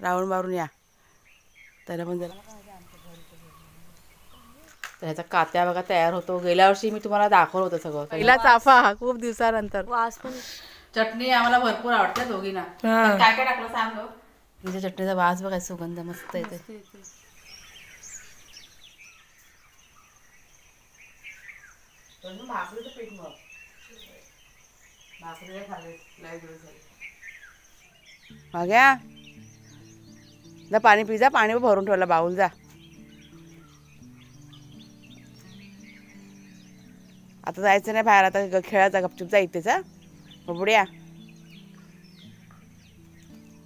Round मारून या. त्याला पण जरा त्याचा कात्या बघा तयार होतो. गेल्या वर्षी मी तुम्हाला दाखवलं होतं सगळं. पहिला चाफा हा खूप दिवसानंतर. वास पण चटणी आम्हाला भरपूर आवडते दोघींना. काय काय टाकलं सांग गं. म्हणजे चटणीचा वास बघा, सुगंध मस्त येते. भाकरीचं पीठ मग भाकरी खाल्ले लय दिवस झाले. माग्या जा पाणी पी जा. पाणी भरून ठेवला बाऊल. जा आता जायचं नाही बाहेर. आता खेळायचा गपचूप जा इथेच. बबड्या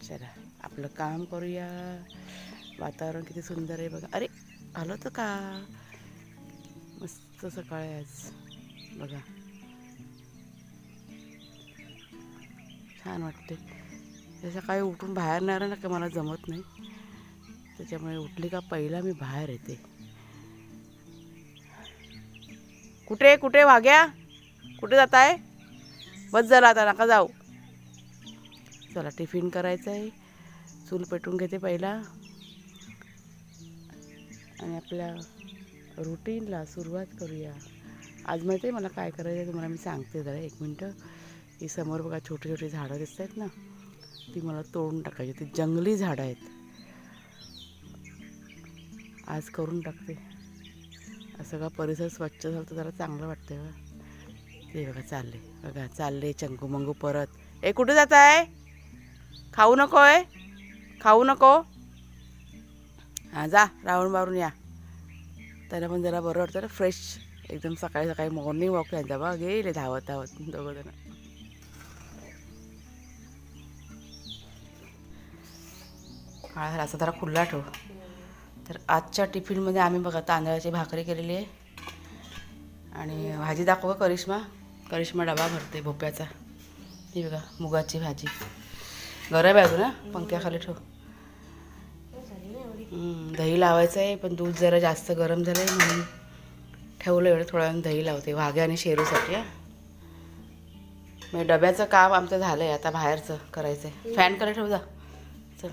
चला आपलं काम करूया. वातावरण किती सुंदर आहे बघा. अरे आलं तर का मस्त सकाळ आहे आज बघा. छान वाटते. हे सकाळी उठून बाहेर नाही राहिलं ना का मला जमत नाही. त्याच्यामुळे उठली का पहिला मी बाहेर येते. कुठे कुठे वाग्या कुठे जात आहे. बस झाला आता नका जाऊ. चला टिफिन करायचं आहे. चूल पेटून घेते पहिला आणि आपल्या रुटीनला सुरुवात करूया. आज माहिती आहे मला काय करायचं आहे तुम्हाला मी सांगते. जरा एक मिनटं. ही समोर बघा छोटी छोटी झाडं दिसत आहेत ना, ती मला तोडून टाकायची. ती जंगली झाडं आहेत. आज करून टाकते. सगळा परिसर स्वच्छ झाला तर जरा चांगलं वाटतंय बघा. ते बघा चालले बघा चालले चंगू मंगू परत. ए कुठे जात आहे. खाऊ नको आहे. खाऊ नको. हां जा राऊंड मारून या. त्याला पण जरा बरं वाटतं ना, फ्रेश एकदम. सकाळी सकाळी मॉर्निंग वॉक यांचा बघा. गेले धावत धावत दोघं जण. काळा असा जरा खुल्ला ठेव. तर आजच्या टिफिनमध्ये आम्ही बघा तांदळाची भाकरी केलेली आहे आणि भाजी दाखव करिश्मा. करिश्मा डबा भरते भोप्याचा. ही बघा मुगाची भाजी. गरम आहे अजून ना, पंख्याखाली ठेव. दही लावायचं आहे पण दूध जरा जास्त गरम झालं आहे म्हणून ठेवलं. एवढं थोड्या वेळानं दही लावते वाघ्या आणि शेरूसाठी. मग डब्याचं काम आमचं झालं आहे. आता बाहेरचं करायचं आहे. फॅन कडे ठेव जा. चल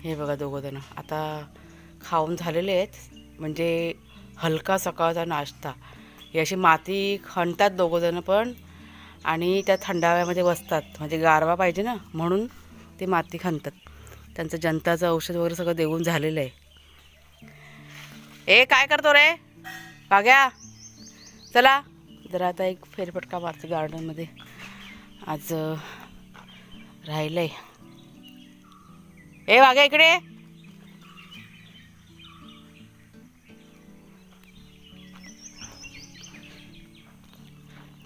हे बघा दोघं जण आता खाऊन झालेले आहेत. म्हणजे हलका सकाळचा नाश्ता. ही अशी माती खणतात दोघं जण पण आणि त्या थंडाव्यामध्ये बसतात. म्हणजे गारवा पाहिजे ना म्हणून ते माती खणतात. त्यांचं जंताचं औषध वगैरे सगळं देऊन झालेलं आहे. ए काय करतो रे बाग्या. चला जरा आता एक फेरफटका मारते गार्डनमध्ये. आज राहिलं आहे. ए वाघ्या इकडे.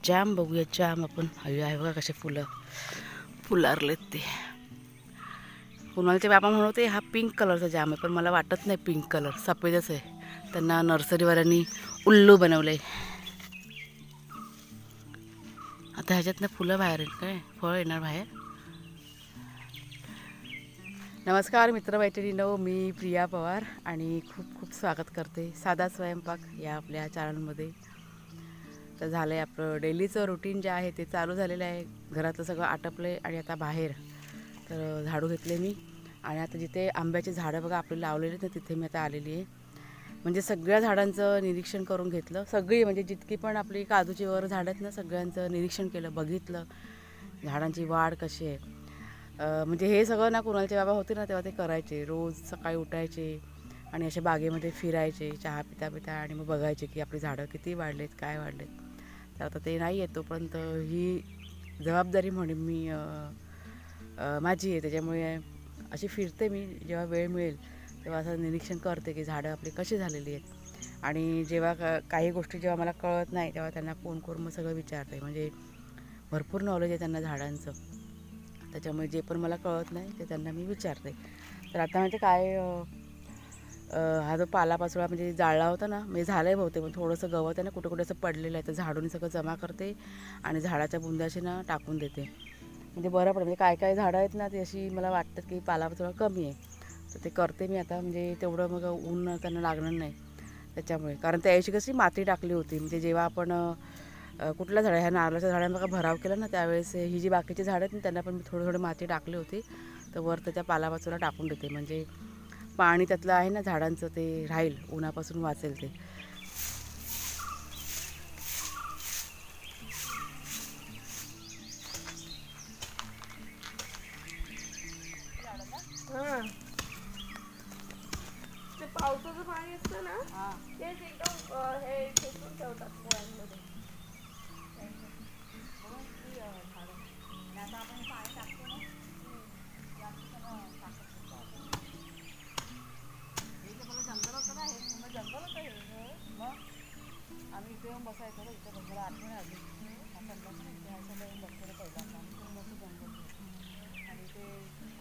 जाम बघूया जाम आपण. हवी आहे बघा कसे फुलारलेत ते. कुणालचे बाबा म्हणत होते हा पिंक कलरचा जाम आहे पण मला वाटत नाही पिंक कलर. सफेदच आहे. त्यांना नर्सरीवाल्यांनी उल्लू बनवलं आहे. आता ह्याच्यातनं फुलं बाहेर येईल काय फळ येणार बाहेर. नमस्कार मित्रमैत्रिणींनो, मी प्रिया पवार आणि खूप खूप स्वागत करते साधा स्वयंपाक या आपल्या चॅनलमध्ये. तर झालं आहे आपलं डेलीचं रुटीन जे आहे ते चालू झालेलं आहे. घरातलं सगळं आटपलं आहे आणि आता बाहेर तर झाडू घेतले मी. आणि आता जिथे आंब्याची झाडं बघा आपले लावलेली ना तिथे मी आता आलेली आहे. म्हणजे सगळ्या झाडांचं निरीक्षण करून घेतलं. सगळी म्हणजे जितकी पण आपली काजूची वर झाडं आहेत ना सगळ्यांचं निरीक्षण केलं. बघितलं झाडांची वाढ कशी आहे. म्हणजे हे सगळं ना कुणालचे बाबा होते ना तेव्हा ते करायचे. रोज सकाळी उठायचे आणि अशा बागेमध्ये फिरायचे चहा पिता पिता आणि मग बघायचे की आपली झाडं किती वाढलेत काय वाढलेत. तर आता ते नाही आहे तोपर्यंत ही जबाबदारी म्हणून मी माझी आहे. त्याच्यामुळे अशी फिरते मी. जेव्हा वेळ मिळेल तेव्हा असं निरीक्षण करते की झाडं आपली कशी झालेली आहेत. आणि जेव्हा काही गोष्टी जेव्हा मला कळत नाही तेव्हा त्यांना फोन करून मग सगळं विचारते. म्हणजे भरपूर नॉलेज आहे त्यांना झाडांचं. त्याच्यामुळे जे पण मला कळत नाही ते त्यांना मी विचारते. तर आता म्हणजे काय हा जो पालापाचोळा म्हणजे जाळला होता ना म्हणजे झालं आहे बहुतेक. पण थोडंसं गवत आहे ना कुठं कुठं असं पडलेलं आहे. तर झाडून सगळं जमा करते आणि झाडाच्या बुंद्याशी ना टाकून देते. म्हणजे बरं पडतं. म्हणजे काय काय झाडं आहेत ना ती अशी मला वाटतं की पालापाचोळा कमी आहे. तर ते करते मी आता. म्हणजे तेवढं मग ऊन त्यांना लागणार नाही त्याच्यामुळे. कारण त्याऐवजी कशी माती टाकली होती. म्हणजे जेव्हा आपण कुठल्या झाडं ह्या नारळाच्या झाडांना बघा भराव केला ना त्यावेळेस ही जी बाकीची झाडं आहेत ना त्यांना पण मी थोडी माती टाकली होती. तर वर त्याच्या पालापाचोळा टाकून देते, म्हणजे पाणी त्यातलं आहे ना झाडांचं ते राहील, उन्हापासून वाचेल ते. ते पावसाचं पाणी असतं ना तेच एकदम हे खेचून ठेवतात मुळांमध्ये. आता आपण पाणी टाकतो ना, मला जंगल होतं ना, हे पूर्ण जंगल होतं हे. मग आम्ही इथे येऊन बसायचो ना, इथे मला आठवण आली संध्याकाळी इथे ह्याच्याला येऊन बसलेलं पहिला आम्ही पूर्ण असं जंगल होतं. आणि ते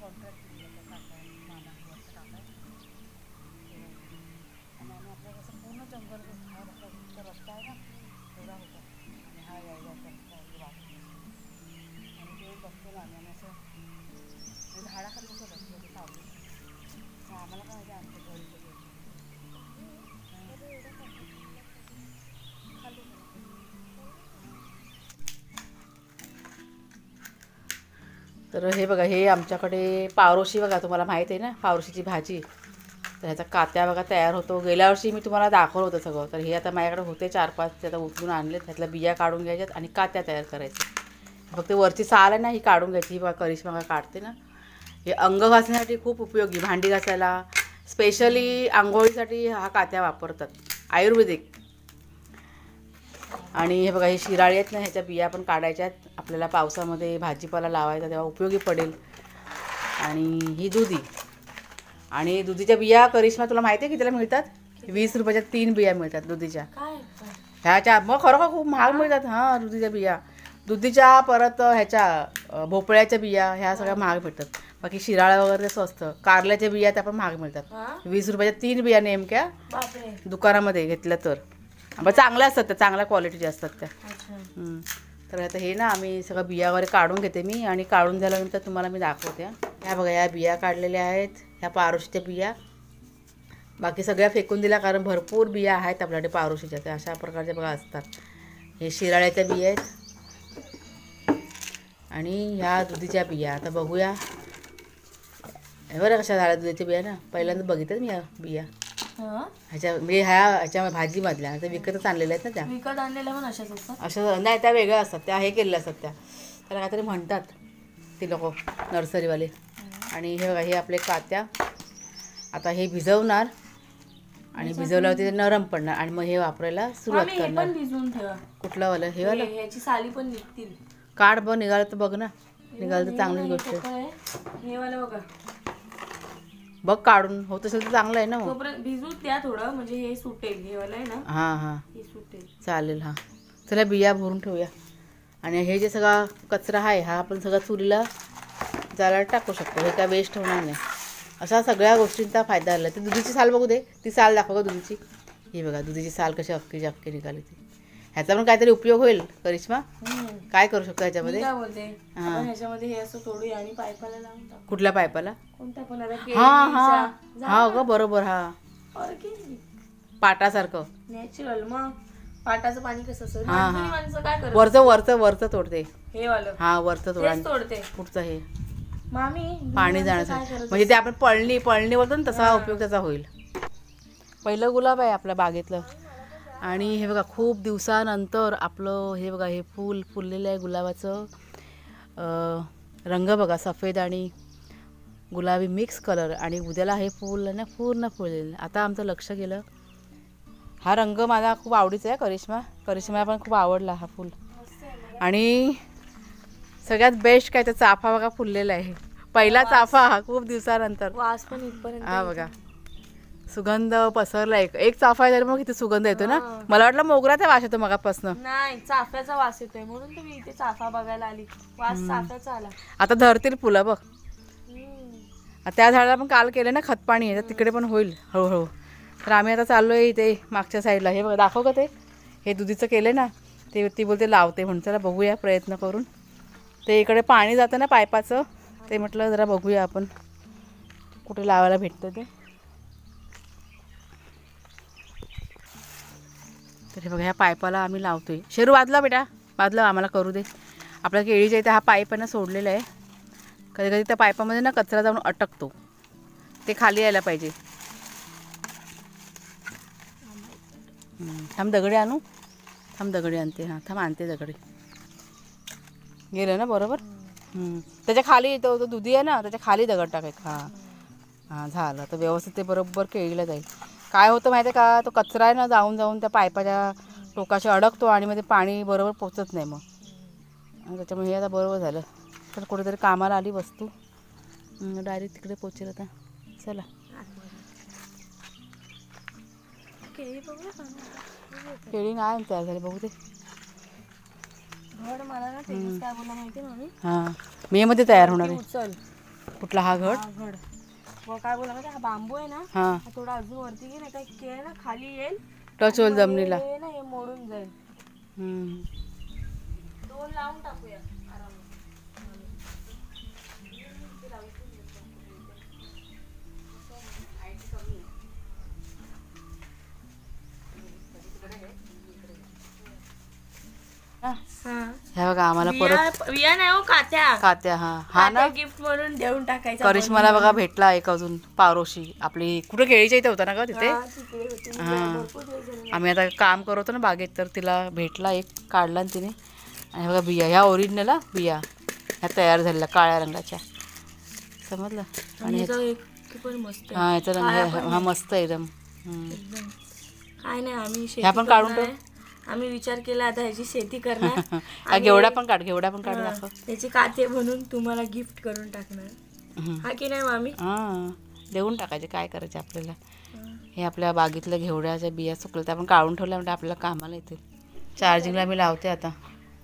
कॉन्ट्रॅक्ट दिलेलं काका मामा वरचं काका आणि आम्ही आपलं असं पूर्ण जंगल हा बघा रस्ता आहे ना एवढा होता आणि हा यायचा रस्ता आहे वाटतो आणि ते बसतो ना आम्ही असं झाडाखाली कसं बसतो ते सावली. आम्हाला काय माहिती आमच्या घरी सगळं तर हे बघा, हे आमच्याकडे पावरोशी बघा, तुम्हाला माहीत आहे ना पावरोशीची भाजी. तर ह्याचा कात्या बघा तयार होतो. गेल्या वर्षी मी तुम्हाला दाखवलं होतं सगळं. तर हे आता माझ्याकडे होते 4-5, ते आता उचलून आणले. त्यातल्या बिया काढून घ्यायच्यात आणि कात्या तयार करायच्या. फक्त वरची साल आहे ना ही काढून घ्यायची. ही बघा करिश्मा काढते ना. हे अंग घासण्यासाठी खूप उपयोगी, भांडी घासायला स्पेशली आंघोळीसाठी हा कात्या वापरतात, आयुर्वेदिक. आणि हे बघा, हे शिराळी आहेत ना, ह्याच्या बिया पण काढायच्या आहेत. आपल्याला पावसामध्ये भाजीपाला लावायचा तेव्हा उपयोगी पडेल. आणि ही दुधी, आणि दुधीच्या बिया करिश्मा तुला माहिती आहे की त्याला मिळतात 20 रुपयाच्या 3 बिया मिळतात दुधीच्या. ह्याच्या मग खरोखर खूप महाग मिळतात. हां, दुधीच्या बिया, दुधीच्या, परत ह्याच्या भोपळ्याच्या बिया, ह्या सगळ्या महाग मिळतात. बाकी शिराळा वगैरे स्वस्त. कारल्याच्या बिया त्या पण महाग मिळतात. 20 रुपयाच्या 3 बिया नेमक्या दुकानामध्ये घेतल्या तर. चांगल्या असतात त्या, चांगल्या क्वालिटीच्या असतात त्या. तर आता हे ना आम्ही सगळं बिया वगैरे काढून घेते मी, आणि काढून झाल्यानंतर तुम्हाला मी दाखवते. ह्या बघा, ह्या बिया काढलेल्या आहेत, ह्या पारोशीच्या बिया. बाकी सगळ्या फेकून दिल्या, कारण भरपूर बिया आहेत आपल्याकडे पारोशीच्या. त्या अशा प्रकारच्या बघा असतात. हे शिराळ्याच्या बिया आहेत आणि ह्या दुधीच्या बिया. आता बघूया, हे बरं कशा झाल्या दुधीच्या बिया ना, पहिल्यांदा बघितलं मी ह्या बिया. ह्याच्या म्हणजे ह्याच्या भाजीमधल्या आता विकतच आणलेल्या आहेत ना त्या. विकत आणलेल्या पण अशाच असतात? अशा नाही, त्या वेगळ्या असतात, त्या हे केलेल्या असतात त्या. त्याला काहीतरी म्हणतात ती लोक नर्सरीवाले. आणि हे बघा, हे आपले कात्या. आता हे भिजवणार आणि भिजवल्यावरती ते नरम पडणार आणि मग हे वापरायला सुरुवात करणार. कुठलं वालं? हे वालं. ह्याची साली पण निघतील. काढ बघ, निघालं तर बघ ना. निघालं तर चांगलीच गोष्ट आहे. हे वालं बघा, बघ काढून होत असेल तर चांगलं आहे ना. भिजू द्या थोडं, म्हणजे हे सुटेल. हे वाला आहे ना, हां हां, हे सुटेल. चालेल. हां, चला बिया भरून ठेवूया. आणि हे जे सगळा कचरा आहे हा आपण सगळा चुलीला जाळायला टाकू शकतो, हे काय वेस्ट होणार नाही. अशा सगळ्या गोष्टींचा फायदा झाला. ती दुधीची साल बघू दे, ती साल दाखव का दुधीची. ही बघा दुधीची साल कशी अख्खीची अख्खी निघाली ती. ह्याचा पण काहीतरी उपयोग होईल करिश्मा. काय करू शकतो ह्याच्यामध्ये? हां, ह्याच्यामध्ये हे असं तोडूया आणि पाईपाला लावून टाकू. कुठल्या पाईपाला? कोणत्या पण? हां हां हां ग, बरोबर. हां, पाटासारखं नॅचरल. मग पाटाचं पाणी कसं असतं? माणसं काय करतात, वरचं वरचं वरचं तोडते. हे वालं. हां, वरचं तोडते. पुढचं हे मामी पाणी जाण्यासाठी, म्हणजे ते आपण पळणी बोलतो ना, तसा उपयोग त्याचा होईल. पहिलं गुलाब आहे आपल्या बागेतलं. आणि हे बघा, खूप दिवसानंतर आपलं हे बघा, हे फूल फुललेलं आहे गुलाबाचं. रंग बघा, सफेद आणि गुलाबी मिक्स कलर. आणि उद्याला हे फूल ना पूर्ण फुललेलं. आता आमचं लक्ष गेलं, हा रंग माझा खूप आवडीचा आहे. करिश्माला पण खूप आवडला हा फूल. आणि सगळ्यात बेस्ट काय तर चाफा बघा फुललेला आहे, पहिला चाफा हा खूप दिवसानंतर. वास पण इथपर्यंत. हा बघा, सुगंध पसरला. एक चाफा आहे तरी मग किती सुगंध येतो ना. मला वाटलं मोगराचा वास येतो मगापासून. नाही, चाफ्याचा वास येतोय, म्हणून तुम्ही इथे चाफा बघायला आली. वास चाफ्याचा आला. आता धरतील फुलं बघ. त्या झाडाला पण काल केलं ना खतपाणी आहे, तर तिकडे पण होईल हळूहळू. तर आम्ही आता चाललोय इथे मागच्या साईडला. हे बघा, दाखव का ते, हे दुधीचं केलं ना ते. ती बोलते लावते म्हणून. चला बघूया प्रयत्न करून. ते इकडे पाणी जातं ना पाईपाचं, ते म्हटलं जरा बघूया आपण कुठे लावायला भेटतं ते. तर हे बघा, ह्या पाईपाला आम्ही लावतोय. शेरू वाजला बेटा, वाजला, आम्हाला करू दे. आपल्या केळीच्या इथे हा पाईप आहे ना सोडलेला आहे, कधी कधी त्या पाईपामध्ये ना कचरा जाऊन अटकतो, ते खाली यायला पाहिजे. थांब दगडे आणू, थांब दगडे आणते. हां थांब आणते दगडे. गेलं ना बरोबर. त्याच्या खाली तो दुधी आहे ना, त्याच्या खाली दगड टाकायचं. हां झालं तर व्यवस्थित ते बरोबर केळीला जाईल. काय होतं माहिती आहे का, तो कचरा आहे ना जाऊन जाऊन त्या पाईपाच्या टोकाशी अडकतो आणि मग ते पाणी बरोबर पोचत नाही मग. आणि त्याच्यामुळे हे आता बरोबर झालं. तर कुठेतरी कामाला आली वस्तू, डायरेक्ट तिकडे पोचेल आता. चला केळी नाही तयार झाली बघू ते. घड मला ना तेच काय बोलला माहिती मामी. हां मे मध्ये तयार होणार आहे. उचल कुठला हा घड? घड मग काय बोला माहिती, हा बांबू आहे ना, हां हा थोडा अजून वरती घे, नाही तर केळ ना खाली येईल, टच होईल जमिनीला. हे ना हे मोडून जाईल. 2 लावून टाकूया आरामात. ह्या बघा आम्हाला परत विया नाही हो, कात्या कात्या. हा ना गिफ्ट म्हणून देऊन टाकायचा. करिश्माला बघा भेटला एक अजून पारोशी. आपली कुठं केळीच्या इथे होता ना का तिथे. आम्ही आता काम करत होतो ना बागेत, तर तिला भेटला एक, काढला आणि तिने. आणि बघा बिया ह्या ओरिजिनल बिया ह्या तयार झालेल्या काळ्या रंगाच्या, समजलं. आणि हां याचा रंग हा मस्त एकदम. काय नाही आम्ही ह्या पण काढून ठेव. आम्ही विचार केला आता ह्याची शेती करणार. घेवडा पण काढ, घेवडा पण काढ दाखव. त्याची काते बनवून तुम्हाला गिफ्ट करून टाकणार. हा की नाही मामी. हां देऊन टाकायचे, काय करायचे आपल्याला. हे आपल्या बागेतल्या घेवड्याच्या बिया सुकल्या त्या आपण काढून ठेवल्या म्हणजे आपल्याला कामाला येतील. चार्जिंगला मी लावते आता.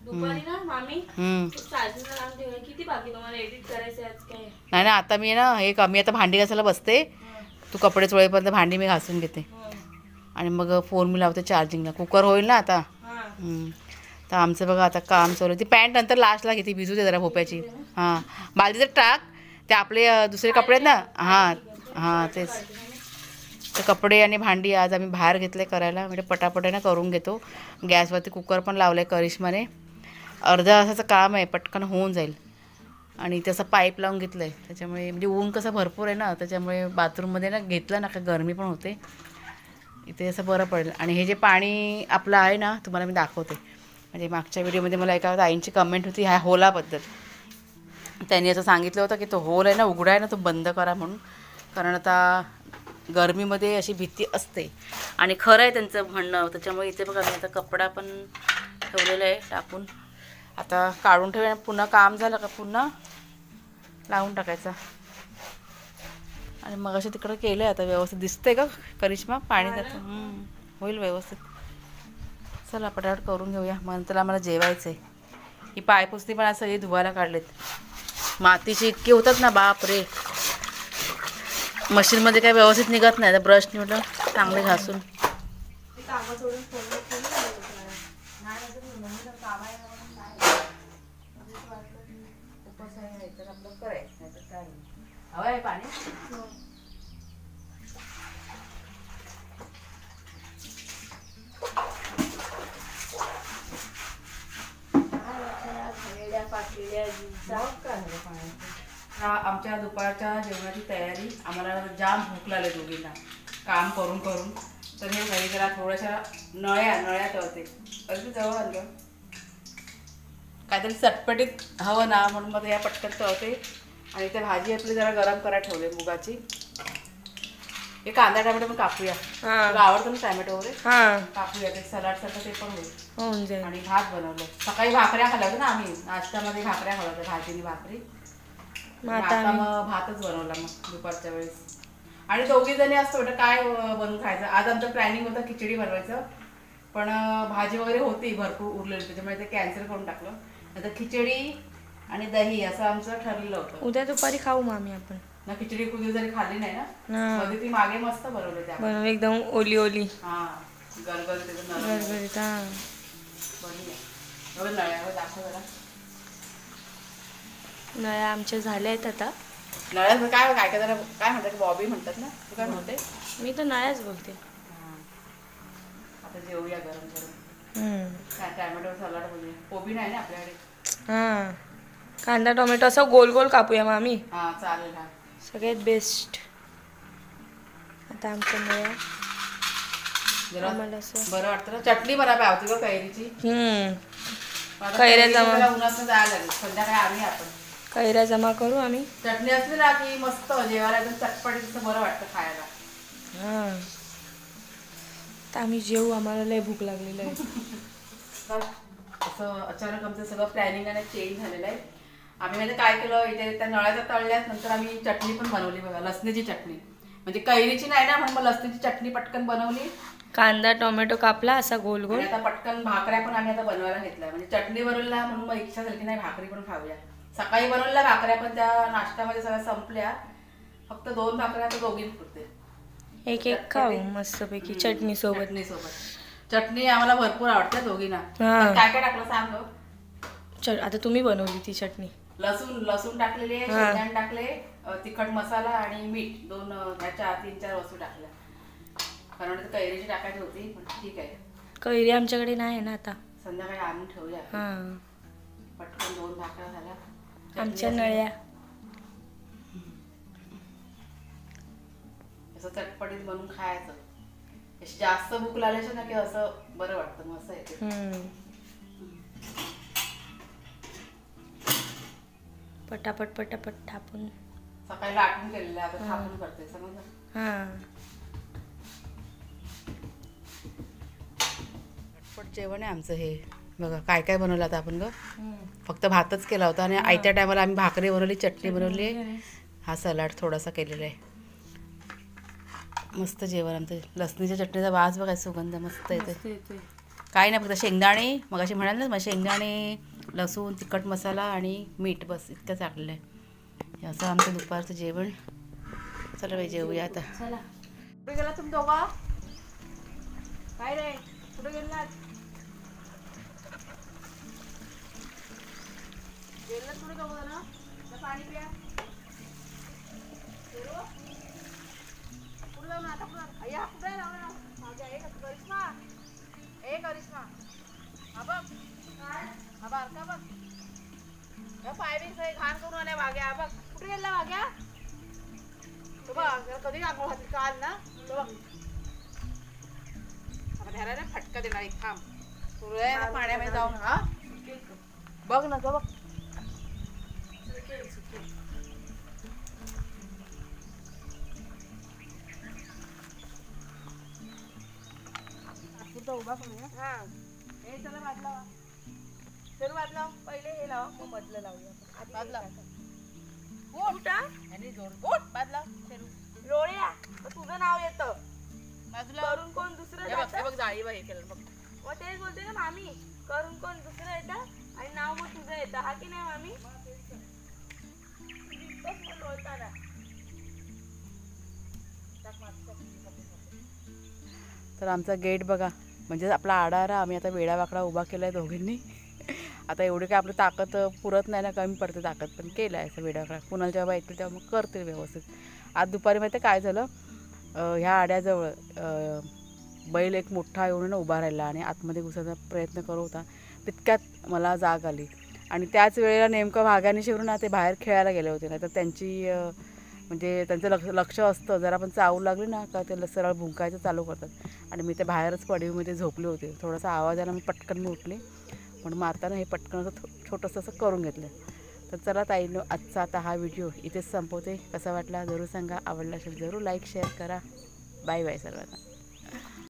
दुपारी ना मामी चार्जिंगला लावून ठेवूया. किती बाकी तुम्हाला एडिट करायचं आज काय? नाही ना आता मी ना हे मी आता भांडी घासायला बसते. तू कपडे चोळेपर्यंत भांडी मी घासून घेते आणि मग फोन मी लावते चार्जिंगला. कुकर होईल ना आता. तर आमचं बघा आता काम चालू. ती पॅन्ट नंतर लास्टला घेते, भिजू दे जरा भोप्याची. हां बालदीचं टाक, ते आपले दुसरे कपडे आहेत ना. हां तेच ते कपडे आणि भांडी आज आम्ही बाहेर घेतले करायला, म्हणजे पटापटाने करून घेतो. गॅसवरती कुकर पण लावलं आहे करिश्माने. अर्ध्या तासाचं काम आहे, पटकन होऊन जाईल. आणि तसं पाईप लावून घेतलं आहे, त्याच्यामुळे म्हणजे ऊन कसं भरपूर आहे ना, त्याच्यामुळे बाथरूममध्ये ना घेतलं ना का गरमी पण होते, इथे असं बरं पडेल. आणि हे जे पाणी आपलं आहे ना तुम्हाला मी दाखवते. म्हणजे मागच्या व्हिडिओमध्ये मला एका ताईंची कमेंट होती ह्या होलाबद्दल. त्यांनी असं सांगितलं होतं की तो होल आहे ना उघडा आहे ना तो बंद करा म्हणून, कारण आता गरमीमध्ये अशी भीती असते. आणि खरं आहे त्यांचं म्हणणं. त्याच्यामुळे इथे बघा मी आता कपडा पण ठेवलेला आहे टाकून. आता काढून ठेवूया, पुन्हा काम झालं का पुन्हा लावून टाकायचा. आणि मग असे तिकडं केलं आहे आता व्यवस्थित दिसतंय का करिश्मा. पाणी जातं होईल व्यवस्थित. चला पटापट करून घेऊया, मग नंतर आम्हाला जेवायचं आहे. ही पायपुसणी पण आज सगळी धुवायला काढलेत. मातीची इतकी होतात ना बाप रे, मशीनमध्ये काय व्यवस्थित निघत नाही. तर ब्रश निवडलं चांगले घासून. पाणी आमच्या दुपारच्या जेवणाची तयारी. आम्हाला जाम भूक लागली दोघींना काम करून करून. तर हे घरी जरा थोड्याशा नळ्या ठेवते. अगदी जवळ आणलं काहीतरी चटपटीत हवं ना, म्हणून मग या पटकन ठेवते. आणि त्या भाजी आपली जरा गरम करा ठेवले मुगाची. हे कांदा टोमॅटो पण कापूया. तुला आवडतं ना टोमॅटो वगैरे, कापूया. ते सलाड सारखं ते पण होईल. आणि भात बनवलं. सकाळी भाकऱ्या खाल्ल्या होत्या ना आम्ही, नाश्त्यामध्ये भाकऱ्या खाल्ल्या होत्या, भाजीनी भाकरी. आता मग भातच बनवला मग दुपारच्या वेळेस. आणि दोघी जणी असतो काय बनवून खायचं. आज आमचं प्लॅनिंग होतं खिचडी बनवायचं, पण भाजी वगैरे होती भरपूर उरलेली, त्याच्यामुळे ते कॅन्सल करून टाकलं. नंतर खिचडी आणि दही असं आमचं ठरलेलं होतं. उद्या दुपारी खाऊ मामी आपण ना. खिचडी कुठे जरी खाल्ली नाही ना, मध्ये ती मागे मस्त बनवली त्या एकदम ओली ओली. हां गरगरीत बनवूया. नळ्यावर दाखव जरा. नळ्या आमच्या झाल्या आहेत आता. नळ्याचं काय काय काय जरा काय म्हणतात, बॉबी म्हणतात ना, तू काय म्हणते? मी तर नळ्याच बोलते. आता जेवूया गरम गरम. काय टॅमॅटो सलाड बनवूया. कोबी नाही ना आपल्याकडे. कांदा टोमॅटो असं गोल गोल कापूया मग आम्ही. हा चालेल. हा सगळ्यात बेस्ट. आता आमच्या मुळे जरा आम्हाला असं बरं वाटतं ना. चटणी मला पावती ग कैरीची. आता कैऱ्या कैरीची जमा. त्याला उन्हात जायला लागेल. संध्याकाळी आम्ही आपण कैऱ्या जमा करू आम्ही. चटणी असली ना की मस्त जेवायला एकदम चटपटीत असं बरं वाटतं खायला. हां तर आम्ही जेवू. आम्हाला लय भूक लागलेली आहे. असं अचानक आमचं सगळं प्लॅनिंग आणि चेंज झालेलं आहे. आम्ही म्हणजे काय केलं इथे त्या नळ्याच्या तळल्यास नंतर आम्ही चटणी पण बनवली बघा. लसणीची चटणी. म्हणजे कैरीची नाही ना म्हणून मग लसणीची चटणी पटकन बनवली. कांदा टोमॅटो कापला असा गोल गोल. आणि आता पटकन भाकऱ्या पण आम्ही आता बनवायला घेतल्या. म्हणजे चटणी बनवल्या म्हणून मग इच्छा झाली की नाही भाकरी पण खाऊया. सकाळी बनवल्या भाकऱ्या पण त्या नाश्त्यामध्ये सगळ्या संपल्या. फक्त 2 भाकऱ्या आता दोघीच पुरते. एक एक खाऊ मस्तपैकी चटणी सोबत. चटणी सोबत. चटणी आम्हाला भरपूर आवडते दोघींना. हा. काय काय टाकलं सांग गं? आता तुम्ही बनवली ती चटणी. लसूण टाकलेली आहे, शेंगदाणे टाकले, तिखट मसाला आणि मीठ 2 ह्याच्या 3-4 वस्तू टाकल्या. कारण कैरीची टाकायची होती पण ठीक आहे. कैरी आमच्याकडे नाही आहे ना आता. संध्याकाळी आणून ठेवूया. हां पटकन 2 भाकऱ्या झाल्या. आमच्या नळ्या असं चटपटीत बनवून खायचं. अशी जास्त भूक लागल्याच्या ना की असं बरं वाटतं. मग असं येते. पटापट पटापट थापून. सकाळी लाटून केलेलं आता थापून करते समजलं. हां झटपट जेवण आहे आमचं हे. बघा काय काय बनवलं आता आपण ग. फक्त भातच केला होता आणि आयत्या टायमाला आम्ही भाकरी बनवली, चटणी बनवली आहे. हा सलाड थोडासा केलेला आहे. मस्त जेवण आमचं. लसणीच्या चटणीचा वास बघा सुगंध मस्त येते. काही नाही फक्त शेंगदाणे मग अशी म्हणाल ना मग शेंगदाणे, लसूण, तिखट मसाला आणि मीठ बस इतकं टाकलेलं आहे. असं आमचं दुपारचं जेवण. चला बाई जेवूया आता. चला. कुठे गेला तुम्ही दोघं? काय रे कुठे गेलात? गेलात कुठे दोघं ना? पाणी प्या. कुठे जाऊन आता कुठं? अय्या कुठे लावलं ना? माझ्या एक करिश्मा. करिश्मा. हा बघ. हा बघ का बघ. या पायरी सगळे घाण करून आल्या वाग्या. बघ कुठे गेला वाग्या? तो बघ कधी आंघोळ घातली काल ना. तो बघ आता ढेराने फटका देणार एक थांब. तुला पाण्यामध्ये जाऊन हा बघ ना तो बघ. उभा करूया. हा हे चला भात लावा. शेरू भात लाव. पहिले हे लावा मग मधलं लावूया. भात लाव. भात लाव शेरू. रोळ्या तुझं नाव येतं बाजूला. करून कोण दुसरं बघ जाळी बघ हे केलं बघ. मग तेच बोलते ना मामी. करून कोण दुसरं येतं आणि नाव मग तुझं येतं. हा की नाही मामी? तर आमचा गेट बघा. म्हणजे आपला आडारा आम्ही आता वेडावाकडा उभा केला आहे दोघींनी. आता एवढी काय आपली ताकद पुरत नाही ना. कमी पडते ताकद पण केलं आहे असं वेडावाकडा. कुणाला जेव्हा ऐकलं तेव्हा मग करते व्यवस्थित. आज दुपारी माहिती काय झालं. ह्या आड्याजवळ बैल एक मोठा येऊन उभा राहिला आणि आतमध्ये घुसायचा प्रयत्न करत होता. तितक्यात मला जाग आली आणि त्याच वेळेला नेमकं वाघाने शिवरून ना ते बाहेर खेळायला गेले होते. नाही तर त्यांची म्हणजे त्यांचं लक्ष असतं. जर आपण चावू लागली ना का ते सरळ भुंकायचं चालू करतात. आणि मी ते बाहेरच पडीवमध्ये झोपले होते. थोडासा आवाज आला मी पटकन उठले. पण मग आता ना हे पटकन असं छोटंसं असं करून घेतलं. तर चला ताईनो आजचा आता हा व्हिडिओ इथेच संपवते. कसा वाटला जरूर सांगा. आवडला असेल जरूर लाईक शेअर करा. बाय बाय सर्वांना.